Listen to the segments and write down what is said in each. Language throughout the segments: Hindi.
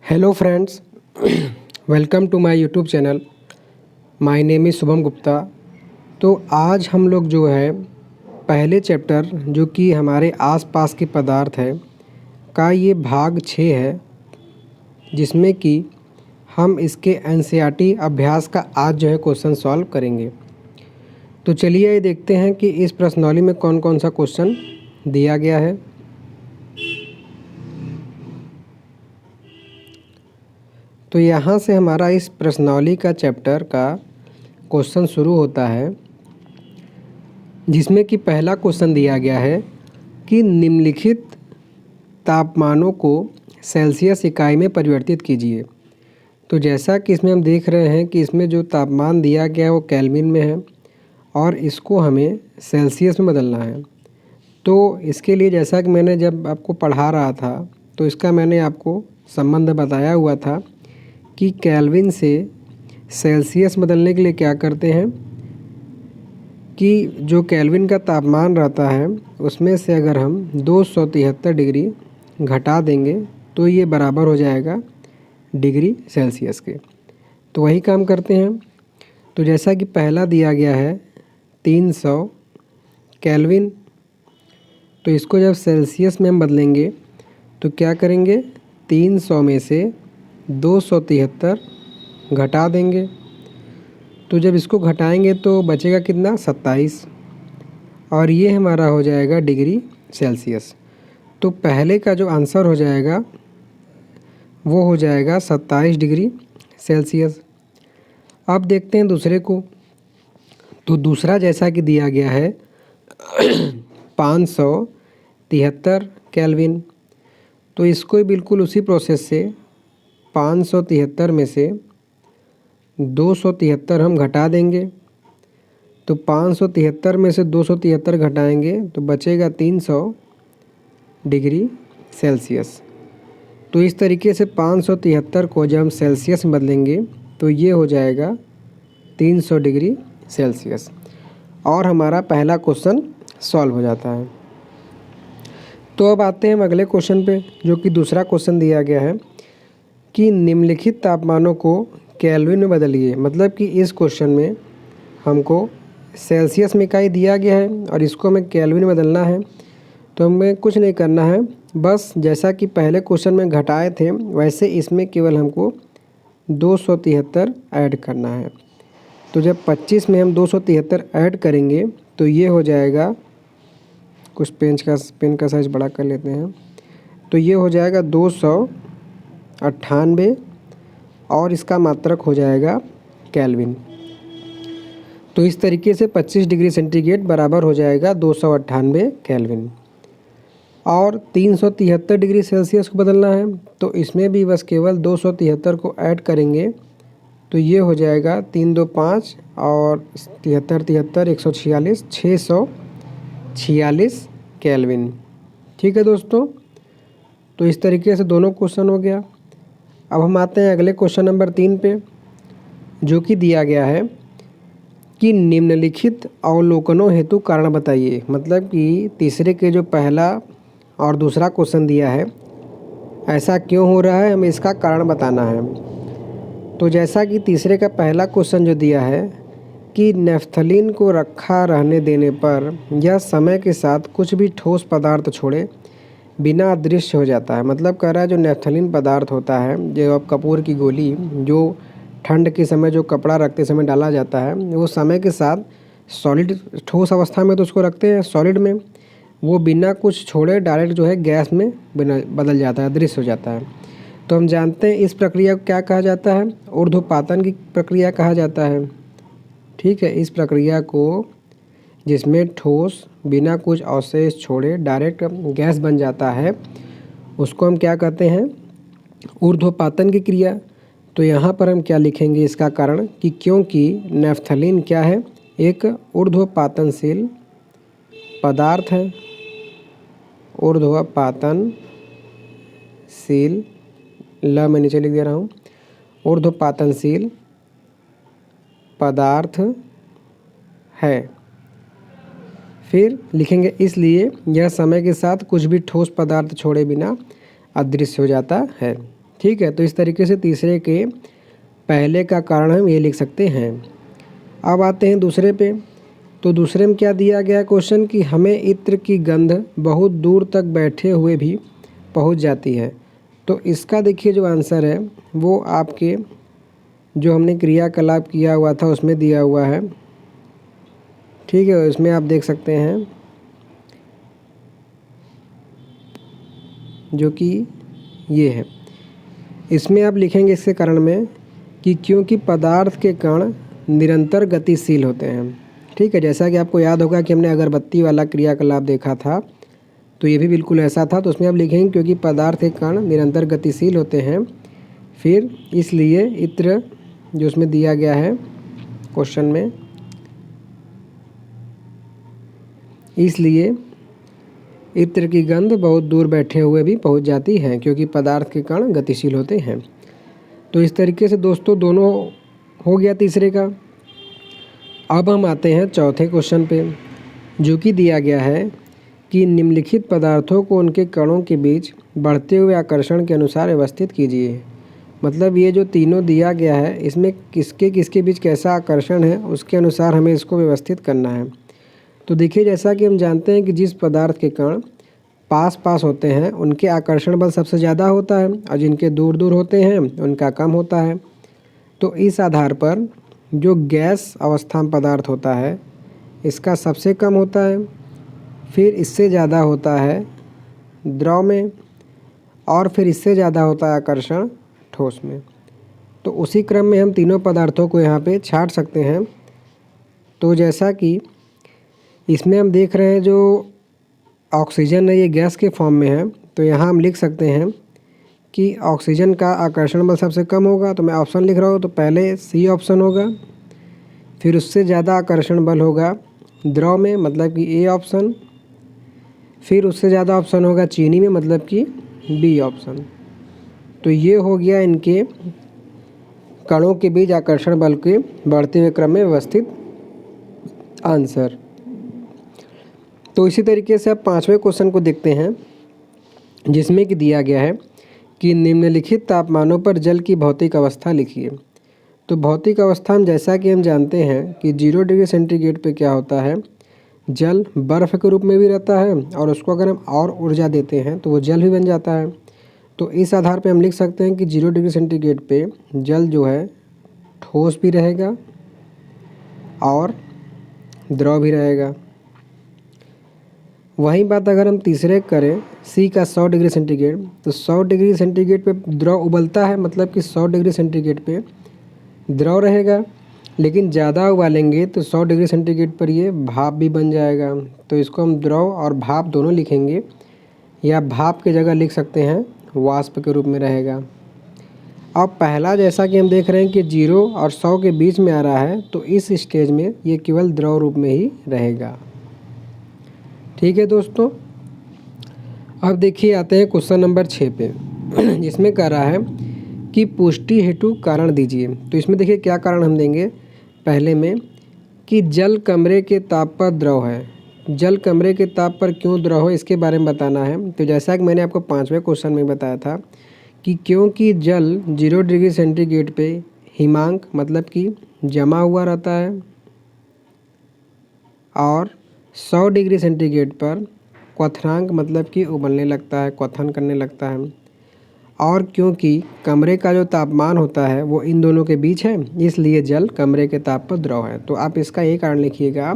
Hello friends, welcome to my YouTube channel. My name is Shubham Gupta. तो आज हम लोग जो है पहले चैप्टर जो कि हमारे आसपास के पदार्थ है का ये भाग 6 है, जिसमें कि हम इसके एनसीईआरटी अभ्यास का आज जो है क्वेश्चन सॉल्व करेंगे। तो चलिए ये देखते हैं कि इस प्रश्नावली में कौन कौन सा क्वेश्चन दिया गया है। तो यहाँ से हमारा इस प्रश्नावली का चैप्टर का क्वेश्चन शुरू होता है, जिसमें कि पहला क्वेश्चन दिया गया है कि निम्नलिखित तापमानों को सेल्सियस इकाई में परिवर्तित कीजिए। तो जैसा कि इसमें हम देख रहे हैं कि इसमें जो तापमान दिया गया है वो केल्विन में है और इसको हमें सेल्सियस में बदलना है। तो इसके लिए जैसा कि मैंने जब आपको पढ़ा रहा था तो इसका मैंने आपको संबंध बताया हुआ था कि केल्विन से सेल्सियस बदलने के लिए क्या करते हैं कि जो केल्विन का तापमान रहता है उसमें से अगर हम 273 डिग्री घटा देंगे तो ये बराबर हो जाएगा डिग्री सेल्सियस के। तो वही काम करते हैं। तो जैसा कि पहला दिया गया है 300 केल्विन, तो इसको जब सेल्सियस में हम बदलेंगे तो क्या करेंगे, 300 में से 273 घटा देंगे। तो जब इसको घटाएंगे तो बचेगा कितना, 27, और ये हमारा हो जाएगा डिग्री सेल्सियस। तो पहले का जो आंसर हो जाएगा वो हो जाएगा 27 डिग्री सेल्सियस। अब देखते हैं दूसरे को। तो दूसरा जैसा कि दिया गया है 573 केल्विन, तो इसको बिल्कुल उसी प्रोसेस से 573 में से 273 हम घटा देंगे। तो 573 में से 273 घटाएंगे तो बचेगा 300 डिग्री सेल्सियस। तो इस तरीके से 573 को जब हम सेल्सियस में बदलेंगे तो ये हो जाएगा 300 डिग्री सेल्सियस और हमारा पहला क्वेश्चन सॉल्व हो जाता है। तो अब आते हैं हम अगले क्वेश्चन पे, जो कि दूसरा क्वेश्चन दिया गया है कि निम्नलिखित तापमानों को केल्विन में बदलिए। मतलब कि इस क्वेश्चन में हमको सेल्सियस में इकाई दिया गया है और इसको हमें केल्विन में बदलना है। तो हमें कुछ नहीं करना है, बस जैसा कि पहले क्वेश्चन में घटाए थे वैसे इसमें केवल हमको 273 ऐड करना है। तो जब 25 में हम 273 ऐड करेंगे तो ये हो जाएगा, कुछ पेन का साइज़ बड़ा कर लेते हैं, तो ये हो जाएगा 298 और इसका मात्रक हो जाएगा केल्विन। तो इस तरीके से 25 डिग्री सेंटीग्रेड बराबर हो जाएगा 298 केल्विन। और 373 डिग्री सेल्सियस को बदलना है तो इसमें भी बस केवल 273 को ऐड करेंगे तो ये हो जाएगा 3 2 5 और 73 146 646 केल्विन। ठीक है दोस्तों, तो इस तरीके से दोनों क्वेश्चन हो गया। अब हम आते हैं अगले क्वेश्चन नंबर 3 पे, जो कि दिया गया है कि निम्नलिखित अवलोकनों हेतु कारण बताइए। मतलब कि तीसरे के जो पहला और दूसरा क्वेश्चन दिया है, ऐसा क्यों हो रहा है, हमें इसका कारण बताना है। तो जैसा कि तीसरे का पहला क्वेश्चन जो दिया है कि नेफ्थलीन को रखा रहने देने पर यह समय के साथ कुछ भी ठोस पदार्थ छोड़े बिना अदृश्य हो जाता है। मतलब कह रहा है जो नेफ्थलीन पदार्थ होता है, जो अब कपूर की गोली जो ठंड के समय जो कपड़ा रखते समय डाला जाता है, वो समय के साथ सॉलिड ठोस अवस्था में तो उसको रखते हैं सॉलिड में, वो बिना कुछ छोड़े डायरेक्ट जो है गैस में बदल जाता है, अदृश्य हो जाता है। तो हम जानते हैं इस प्रक्रिया को क्या कहा जाता है, ऊर्ध्वपातन की प्रक्रिया कहा जाता है। ठीक है, इस प्रक्रिया को जिसमें ठोस बिना कुछ अवशेष छोड़े डायरेक्ट गैस बन जाता है उसको हम क्या कहते हैं, ऊर्ध्वपातन की क्रिया। तो यहाँ पर हम क्या लिखेंगे इसका कारण कि क्योंकि नेफ्थलीन क्या है, एक ऊर्ध्वपातनशील पदार्थ है। ऊर्ध्वपातनशील, ल मैं नीचे लिख दे रहा हूँ, ऊर्ध्वपातनशील पदार्थ है। फिर लिखेंगे इसलिए यह समय के साथ कुछ भी ठोस पदार्थ छोड़े बिना अदृश्य हो जाता है। ठीक है, तो इस तरीके से तीसरे के पहले का कारण हम ये लिख सकते हैं। अब आते हैं दूसरे पे। तो दूसरे में क्या दिया गया क्वेश्चन कि हमें इत्र की गंध बहुत दूर तक बैठे हुए भी पहुंच जाती है। तो इसका देखिए जो आंसर है वो आपके जो हमने क्रियाकलाप किया हुआ था उसमें दिया हुआ है। ठीक है, इसमें आप देख सकते हैं जो कि ये है। इसमें आप लिखेंगे इसके कारण में कि क्योंकि पदार्थ के कण निरंतर गतिशील होते हैं। ठीक है, जैसा कि आपको याद होगा कि हमने अगरबत्ती वाला क्रियाकलाप देखा था, तो ये भी बिल्कुल ऐसा था। तो उसमें आप लिखेंगे क्योंकि पदार्थ के कण निरंतर गतिशील होते हैं, फिर इसलिए इत्र जो उसमें दिया गया है क्वेश्चन में, इसलिए इत्र की गंध बहुत दूर बैठे हुए भी पहुंच जाती है क्योंकि पदार्थ के कण गतिशील होते हैं। तो इस तरीके से दोस्तों दोनों हो गया तीसरे का। अब हम आते हैं चौथे क्वेश्चन पे, जो कि दिया गया है कि निम्नलिखित पदार्थों को उनके कणों के बीच बढ़ते हुए आकर्षण के अनुसार व्यवस्थित कीजिए। मतलब ये जो तीनों दिया गया है इसमें किसके किसके बीच कैसा आकर्षण है उसके अनुसार हमें इसको व्यवस्थित करना है। तो देखिए, जैसा कि हम जानते हैं कि जिस पदार्थ के कण पास पास होते हैं उनके आकर्षण बल सबसे ज़्यादा होता है और जिनके दूर दूर होते हैं उनका कम होता है। तो इस आधार पर जो गैस अवस्था में पदार्थ होता है इसका सबसे कम होता है, फिर इससे ज़्यादा होता है द्रव में, और फिर इससे ज़्यादा होता है आकर्षण ठोस में। तो उसी क्रम में हम तीनों पदार्थों को यहाँ पे छांट सकते हैं। तो जैसा कि इसमें हम देख रहे हैं जो ऑक्सीजन है ये गैस के फॉर्म में है, तो यहाँ हम लिख सकते हैं कि ऑक्सीजन का आकर्षण बल सबसे कम होगा। तो मैं ऑप्शन लिख रहा हूँ, तो पहले सी ऑप्शन होगा, फिर उससे ज़्यादा आकर्षण बल होगा द्रव में, मतलब कि ए ऑप्शन, फिर उससे ज़्यादा ऑप्शन होगा चीनी में, मतलब कि बी ऑप्शन। तो ये हो गया इनके कणों के बीच आकर्षण बल के बढ़ते हुए क्रम में व्यवस्थित आंसर। तो इसी तरीके से अब पांचवें क्वेश्चन को देखते हैं, जिसमें कि दिया गया है कि निम्नलिखित तापमानों पर जल की भौतिक अवस्था लिखिए। तो भौतिक अवस्था में जैसा कि हम जानते हैं कि 0 डिग्री सेंटीग्रेड पे क्या होता है, जल बर्फ़ के रूप में भी रहता है और उसको अगर हम और ऊर्जा देते हैं तो वो जल भी बन जाता है। तो इस आधार पे हम लिख सकते हैं कि 0 डिग्री सेंटीग्रेड पे जल जो है ठोस भी रहेगा और द्रव भी रहेगा। वही बात अगर हम तीसरे करें सी का 100 डिग्री सेंटीग्रेड, तो 100 डिग्री सेंटीग्रेड पे द्रव उबलता है, मतलब कि 100 डिग्री सेंटीग्रेड पे द्रव रहेगा, लेकिन ज़्यादा उबालेंगे तो 100 डिग्री सेंटीग्रेड पर ये भाप भी बन जाएगा। तो इसको हम द्रव और भाप दोनों लिखेंगे, या भाप की जगह लिख सकते हैं वाष्प के रूप में रहेगा। अब पहला जैसा कि हम देख रहे हैं कि 0 और 100 के बीच में आ रहा है, तो इस स्टेज में ये केवल द्रव रूप में ही रहेगा। ठीक है दोस्तों, अब देखिए आते हैं क्वेश्चन नंबर 6 पे, जिसमें कह रहा है कि पुष्टि हेतु कारण दीजिए। तो इसमें देखिए क्या कारण हम देंगे, पहले में कि जल कमरे के ताप पर द्रव है। जल कमरे के ताप पर क्यों द्रव है इसके बारे में बताना है। तो जैसा कि मैंने आपको 5वें क्वेश्चन में बताया था कि क्योंकि जल 0 डिग्री सेंटीग्रेड पे हिमांक मतलब कि जमा हुआ रहता है और 100 डिग्री सेंटीग्रेड पर क्वथनांक मतलब कि उबलने लगता है, क्वथन करने लगता है, और क्योंकि कमरे का जो तापमान होता है वो इन दोनों के बीच है, इसलिए जल कमरे के ताप पर द्रव है। तो आप इसका ये कारण लिखिएगा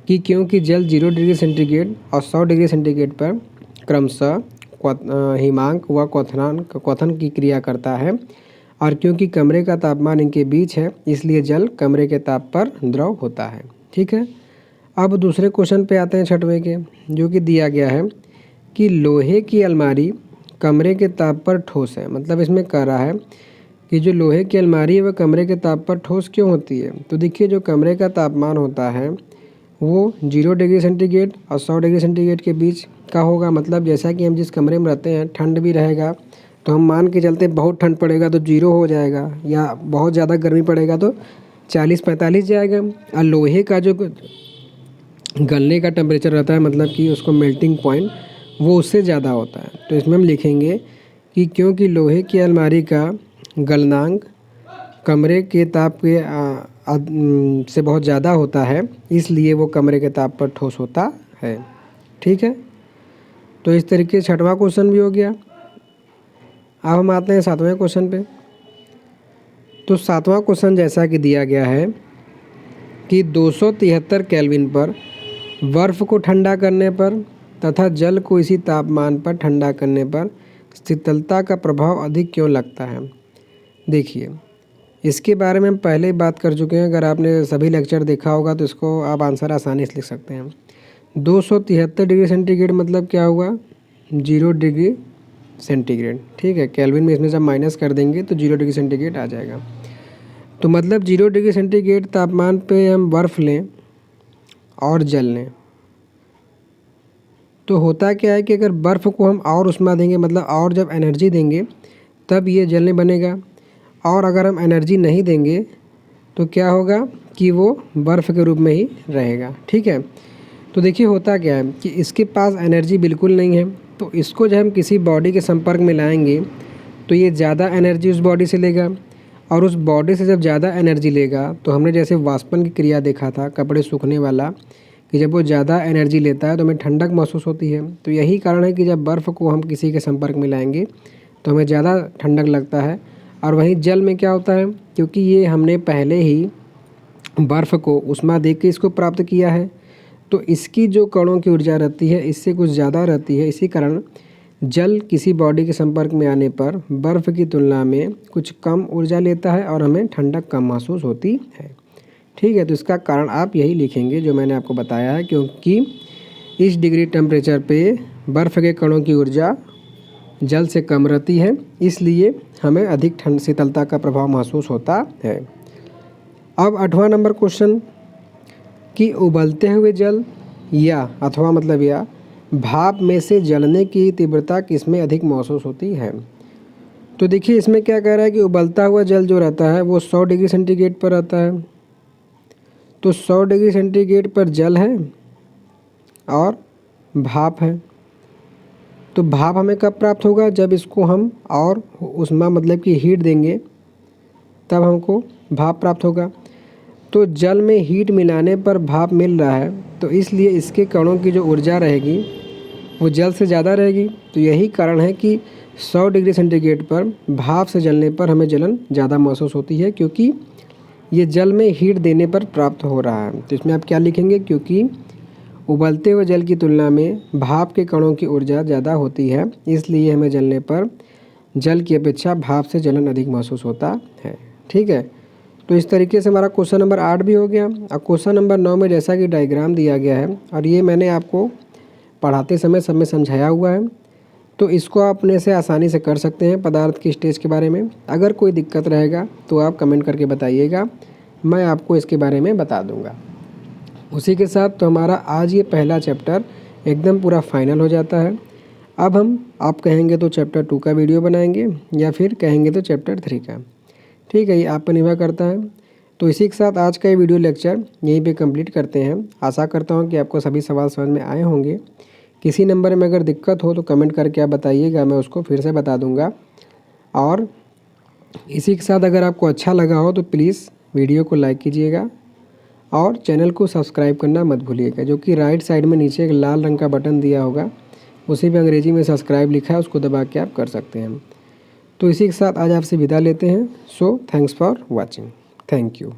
कि क्योंकि जल 0 डिग्री सेंटीग्रेड और 100 डिग्री सेंटीग्रेड पर क्रमशः हिमांक व क्वथन की क्रिया करता है, और क्योंकि कमरे का तापमान इनके बीच है इसलिए जल कमरे के ताप पर द्रव होता है। ठीक है, अब दूसरे क्वेश्चन पे आते हैं 6वें के, जो कि दिया गया है कि लोहे की अलमारी कमरे के ताप पर ठोस है। मतलब इसमें कह रहा है कि जो लोहे की अलमारी है वह कमरे के ताप पर ठोस क्यों होती है। तो देखिए, जो कमरे का तापमान होता है वो 0 डिग्री सेंटीग्रेड और 100 डिग्री सेंटीग्रेड के बीच का होगा। मतलब जैसा कि हम जिस कमरे में रहते हैं ठंड भी रहेगा, तो हम मान के चलते बहुत ठंड पड़ेगा तो 0 हो जाएगा, या बहुत ज़्यादा गर्मी पड़ेगा तो 40-45 जाएगा। और लोहे का जो गलने का टेम्परेचर रहता है, मतलब कि उसको मेल्टिंग पॉइंट, वो उससे ज़्यादा होता है। तो इसमें हम लिखेंगे कि क्योंकि लोहे की अलमारी का गलनांक कमरे के ताप के से बहुत ज़्यादा होता है, इसलिए वो कमरे के ताप पर ठोस होता है। ठीक है, तो इस तरीके से छठवां क्वेश्चन भी हो गया। अब हम आते हैं सातवें क्वेश्चन पे। तो सातवां क्वेश्चन जैसा कि दिया गया है कि 273 केल्विन पर बर्फ़ को ठंडा करने पर तथा जल को इसी तापमान पर ठंडा करने पर शीतलता का प्रभाव अधिक क्यों लगता है। देखिए, इसके बारे में हम पहले ही बात कर चुके हैं। अगर आपने सभी लेक्चर देखा होगा तो इसको आप आंसर आसानी से लिख सकते हैं। 273 डिग्री सेंटीग्रेड मतलब क्या हुआ, 0 डिग्री सेंटीग्रेड। ठीक है, केल्विन में इसमें से माइनस कर देंगे तो 0 डिग्री सेंटीग्रेड आ जाएगा। तो मतलब 0 डिग्री सेंटीग्रेड तापमान पे हम बर्फ़ लें और जल लें तो होता क्या है कि अगर बर्फ़ को हम और उष्मा देंगे, मतलब और जब एनर्जी देंगे तब ये जलने बनेगा, और अगर हम एनर्जी नहीं देंगे तो क्या होगा कि वो बर्फ़ के रूप में ही रहेगा। ठीक है, तो देखिए होता क्या है कि इसके पास एनर्जी बिल्कुल नहीं है, तो इसको जब हम किसी बॉडी के संपर्क में लाएंगे तो ये ज़्यादा एनर्जी उस बॉडी से लेगा, और उस बॉडी से जब ज़्यादा एनर्जी लेगा तो हमने जैसे वाष्पन की क्रिया देखा था कपड़े सूखने वाला, कि जब वो ज़्यादा एनर्जी लेता है तो हमें ठंडक महसूस होती है। तो यही कारण है कि जब बर्फ़ को हम किसी के संपर्क में लाएंगे तो हमें ज़्यादा ठंडक लगता है। और वहीं जल में क्या होता है, क्योंकि ये हमने पहले ही बर्फ़ को उष्मा दे के इसको प्राप्त किया है, तो इसकी जो कणों की ऊर्जा रहती है इससे कुछ ज़्यादा रहती है। इसी कारण जल किसी बॉडी के संपर्क में आने पर बर्फ़ की तुलना में कुछ कम ऊर्जा लेता है और हमें ठंडक कम महसूस होती है। ठीक है, तो इसका कारण आप यही लिखेंगे जो मैंने आपको बताया है, क्योंकि इस डिग्री टेम्परेचर पे बर्फ़ के कणों की ऊर्जा जल से कम रहती है, इसलिए हमें अधिक ठंड शीतलता का प्रभाव महसूस होता है। अब 8वां नंबर क्वेश्चन कि उबलते हुए जल या अथवा मतलब या भाप में से जलने की तीव्रता किसमें अधिक महसूस होती है। तो देखिए इसमें क्या कह रहा है कि उबलता हुआ जल जो रहता है वो 100 डिग्री सेंटीग्रेड पर रहता है। तो 100 डिग्री सेंटीग्रेड पर जल है और भाप है। तो भाप हमें कब प्राप्त होगा, जब इसको हम और उष्मा मतलब कि हीट देंगे तब हमको भाप प्राप्त होगा। तो जल में हीट मिलाने पर भाप मिल रहा है, तो इसलिए इसके कणों की जो ऊर्जा रहेगी वो जल से ज़्यादा रहेगी। तो यही कारण है कि 100 डिग्री सेंटीग्रेड पर भाप से जलने पर हमें जलन ज़्यादा महसूस होती है, क्योंकि ये जल में हीट देने पर प्राप्त हो रहा है। तो इसमें आप क्या लिखेंगे, क्योंकि उबलते हुए जल की तुलना में भाप के कणों की ऊर्जा ज़्यादा होती है, इसलिए हमें जलने पर जल की अपेक्षा भाप से जलन अधिक महसूस होता है। ठीक है, तो इस तरीके से हमारा क्वेश्चन नंबर 8 भी हो गया। अब क्वेश्चन नंबर 9 में जैसा कि डायग्राम दिया गया है और ये मैंने आपको पढ़ाते समय सब में समझाया हुआ है, तो इसको आप अपने से आसानी से कर सकते हैं पदार्थ की स्टेज के बारे में। अगर कोई दिक्कत रहेगा तो आप कमेंट करके बताइएगा, मैं आपको इसके बारे में बता दूंगा। उसी के साथ तो हमारा आज ये पहला चैप्टर एकदम पूरा फाइनल हो जाता है। अब हम आप कहेंगे तो चैप्टर 2 का वीडियो बनाएंगे या फिर कहेंगे तो चैप्टर 3 का। ठीक है, ये आप पर निर्भर करता है। तो इसी के साथ आज का ये वीडियो लेक्चर यहीं पे कंप्लीट करते हैं। आशा करता हूँ कि आपको सभी सवाल समझ में आए होंगे। किसी नंबर में अगर दिक्कत हो तो कमेंट करके आप बताइएगा, मैं उसको फिर से बता दूंगा। और इसी के साथ अगर आपको अच्छा लगा हो तो प्लीज़ वीडियो को लाइक कीजिएगा और चैनल को सब्सक्राइब करना मत भूलिएगा, जो कि राइट साइड में नीचे एक लाल रंग का बटन दिया होगा, उसी पे अंग्रेजी में सब्सक्राइब लिखा है, उसको दबा के आप कर सकते हैं। तो इसी के साथ आज आपसे विदा लेते हैं। So thanks for watching. Thank you.